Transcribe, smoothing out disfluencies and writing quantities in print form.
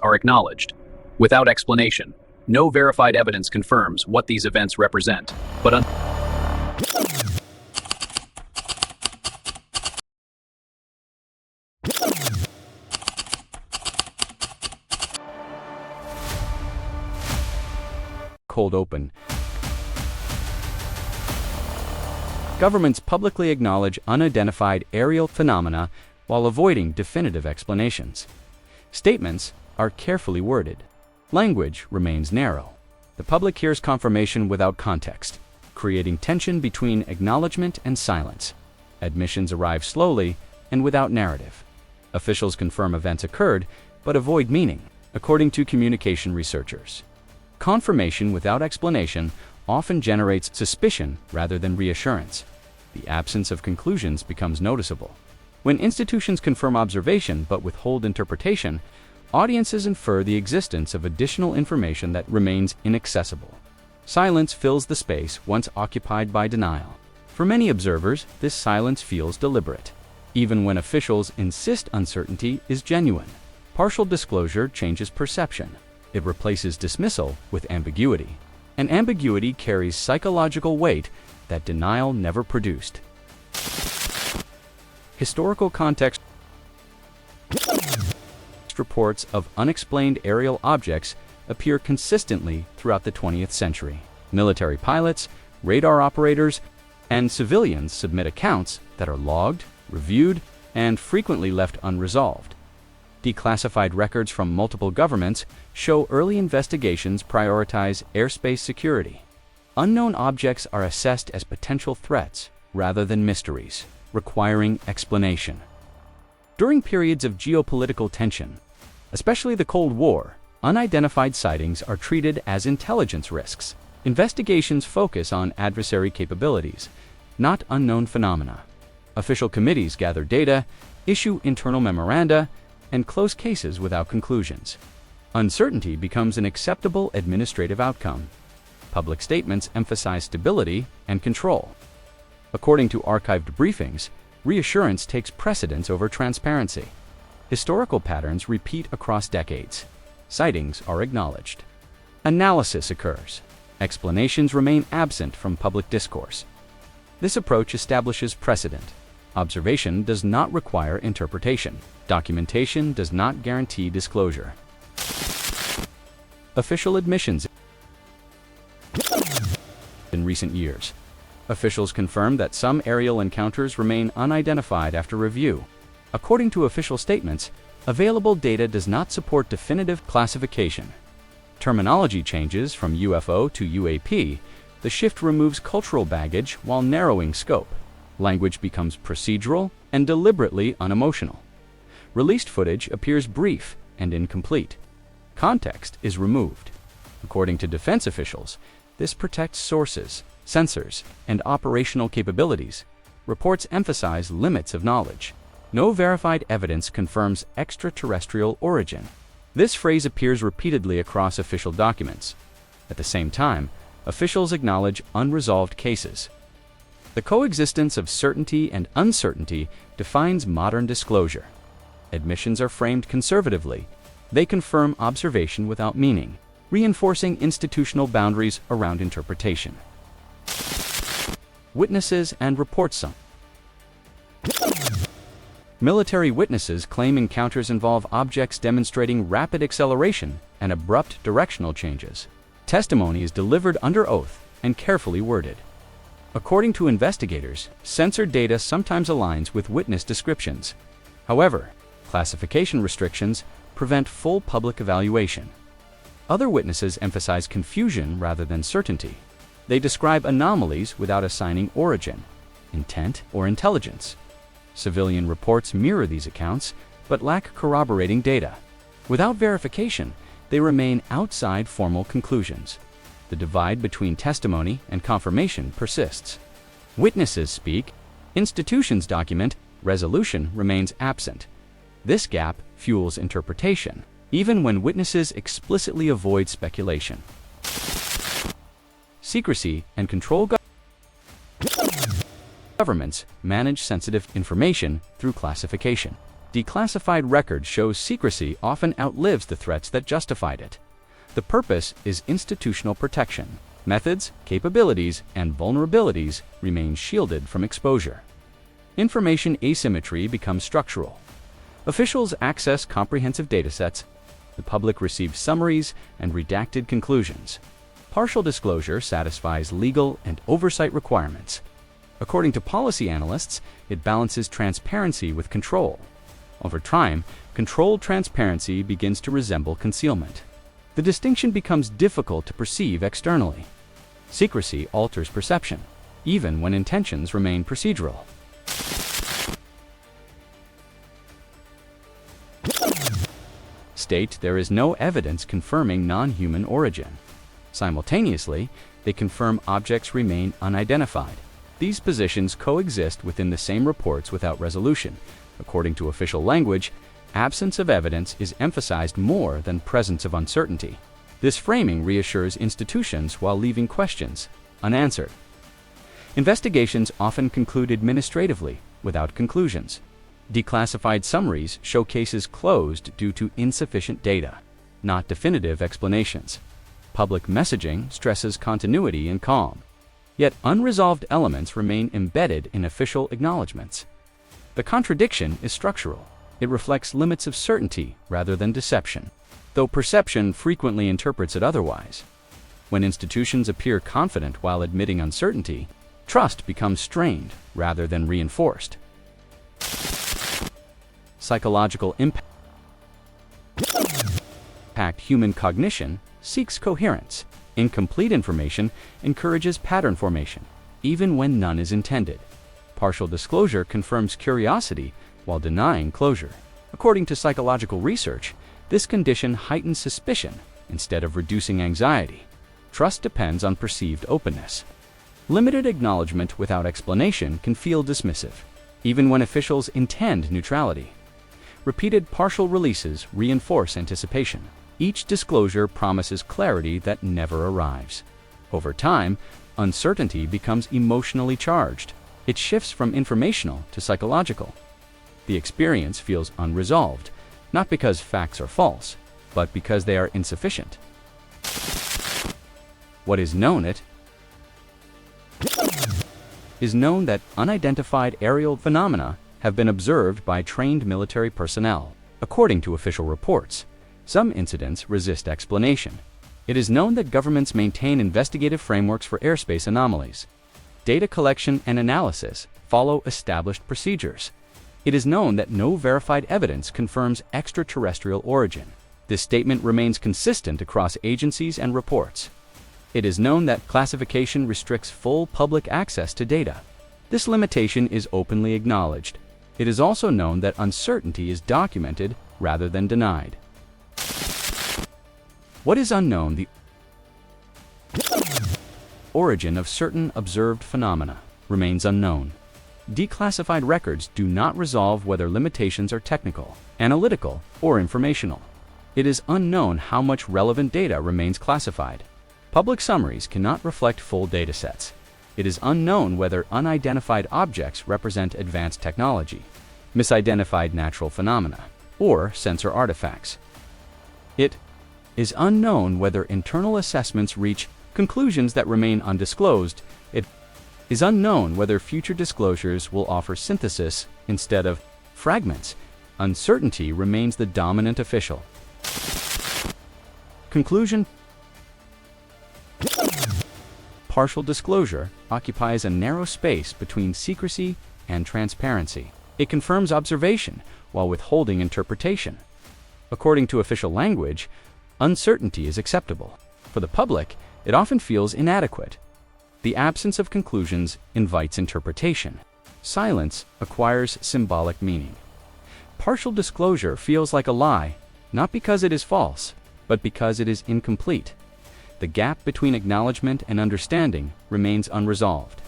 are acknowledged. Without explanation, no verified evidence confirms what these events represent, but cold open. Governments publicly acknowledge unidentified aerial phenomena while avoiding definitive explanations. Statements are carefully worded. Language remains narrow. The public hears confirmation without context, creating tension between acknowledgement and silence. Admissions arrive slowly and without narrative. Officials confirm events occurred, but avoid meaning, according to communication researchers. Confirmation without explanation often generates suspicion rather than reassurance. The absence of conclusions becomes noticeable. When institutions confirm observation but withhold interpretation, audiences infer the existence of additional information that remains inaccessible. Silence fills the space once occupied by denial. For many observers, this silence feels deliberate, even when officials insist uncertainty is genuine. Partial disclosure changes perception. It replaces dismissal with ambiguity. And ambiguity carries psychological weight that denial never produced. Historical context. Reports of unexplained aerial objects appear consistently throughout the 20th century. Military pilots, radar operators, and civilians submit accounts that are logged, reviewed, and frequently left unresolved. Declassified records from multiple governments show early investigations prioritize airspace security. Unknown objects are assessed as potential threats rather than mysteries, requiring explanation. During periods of geopolitical tension, especially the Cold War, unidentified sightings are treated as intelligence risks. Investigations focus on adversary capabilities, not unknown phenomena. Official committees gather data, issue internal memoranda, and close cases without conclusions. Uncertainty becomes an acceptable administrative outcome. Public statements emphasize stability and control. According to archived briefings, reassurance takes precedence over transparency. Historical patterns repeat across decades. Sightings are acknowledged. Analysis occurs. Explanations remain absent from public discourse. This approach establishes precedent. Observation does not require interpretation. Documentation does not guarantee disclosure. Official admissions. In recent years, officials confirmed that some aerial encounters remain unidentified after review. According to official statements, available data does not support definitive classification. Terminology changes from UFO to UAP. The shift removes cultural baggage while narrowing scope. Language becomes procedural and deliberately unemotional. Released footage appears brief and incomplete. Context is removed. According to defense officials, this protects sources, sensors, and operational capabilities. Reports emphasize limits of knowledge. No verified evidence confirms extraterrestrial origin. This phrase appears repeatedly across official documents. At the same time, officials acknowledge unresolved cases. The coexistence of certainty and uncertainty defines modern disclosure. Admissions are framed conservatively. They confirm observation without meaning, reinforcing institutional boundaries around interpretation. Witnesses and reports. Some military witnesses claim encounters involve objects demonstrating rapid acceleration and abrupt directional changes. Testimony is delivered under oath and carefully worded. According to investigators, censored data sometimes aligns with witness descriptions. However, classification restrictions prevent full public evaluation. Other witnesses emphasize confusion rather than certainty. They describe anomalies without assigning origin, intent, or intelligence. Civilian reports mirror these accounts, but lack corroborating data. Without verification, they remain outside formal conclusions. The divide between testimony and confirmation persists. Witnesses speak, institutions document, resolution remains absent. This gap fuels interpretation, even when witnesses explicitly avoid speculation. Secrecy and control. Governments manage sensitive information through classification. Declassified record shows secrecy often outlives the threats that justified it. The purpose is institutional protection. Methods, capabilities, and vulnerabilities remain shielded from exposure. Information asymmetry becomes structural. Officials access comprehensive datasets. The public receives summaries and redacted conclusions. Partial disclosure satisfies legal and oversight requirements. According to policy analysts, it balances transparency with control. Over time, controlled transparency begins to resemble concealment. The distinction becomes difficult to perceive externally. Secrecy alters perception, even when intentions remain procedural. State there is no evidence confirming non-human origin. Simultaneously, they confirm objects remain unidentified. These positions coexist within the same reports without resolution. According to official language, absence of evidence is emphasized more than presence of uncertainty. This framing reassures institutions while leaving questions unanswered. Investigations often conclude administratively, without conclusions. Declassified summaries show cases closed due to insufficient data, not definitive explanations. Public messaging stresses continuity and calm. Yet unresolved elements remain embedded in official acknowledgments. The contradiction is structural. It reflects limits of certainty rather than deception, though perception frequently interprets it otherwise. When institutions appear confident while admitting uncertainty, trust becomes strained rather than reinforced. Psychological impact. Human cognition seeks coherence. Incomplete information encourages pattern formation, even when none is intended. Partial disclosure confirms curiosity while denying closure. According to psychological research, this condition heightens suspicion instead of reducing anxiety. Trust depends on perceived openness. Limited acknowledgement without explanation can feel dismissive, even when officials intend neutrality. Repeated partial releases reinforce anticipation. Each disclosure promises clarity that never arrives. Over time, uncertainty becomes emotionally charged. It shifts from informational to psychological. The experience feels unresolved, not because facts are false, but because they are insufficient. What is known is known that unidentified aerial phenomena have been observed by trained military personnel. According to official reports, some incidents resist explanation. It is known that governments maintain investigative frameworks for airspace anomalies. Data collection and analysis follow established procedures. It is known that no verified evidence confirms extraterrestrial origin. This statement remains consistent across agencies and reports. It is known that classification restricts full public access to data. This limitation is openly acknowledged. It is also known that uncertainty is documented rather than denied. What is unknown? The origin of certain observed phenomena remains unknown. Declassified records do not resolve whether limitations are technical, analytical, or informational. It is unknown how much relevant data remains classified. Public summaries cannot reflect full datasets. It is unknown whether unidentified objects represent advanced technology, misidentified natural phenomena, or sensor artifacts. It is unknown whether internal assessments reach conclusions that remain undisclosed. It is unknown whether future disclosures will offer synthesis instead of fragments. Uncertainty remains the dominant official. Conclusion. Partial disclosure occupies a narrow space between secrecy and transparency. It confirms observation while withholding interpretation. According to official language, uncertainty is acceptable. For the public, it often feels inadequate. The absence of conclusions invites interpretation. Silence acquires symbolic meaning. Partial disclosure feels like a lie, not because it is false, but because it is incomplete. The gap between acknowledgement and understanding remains unresolved.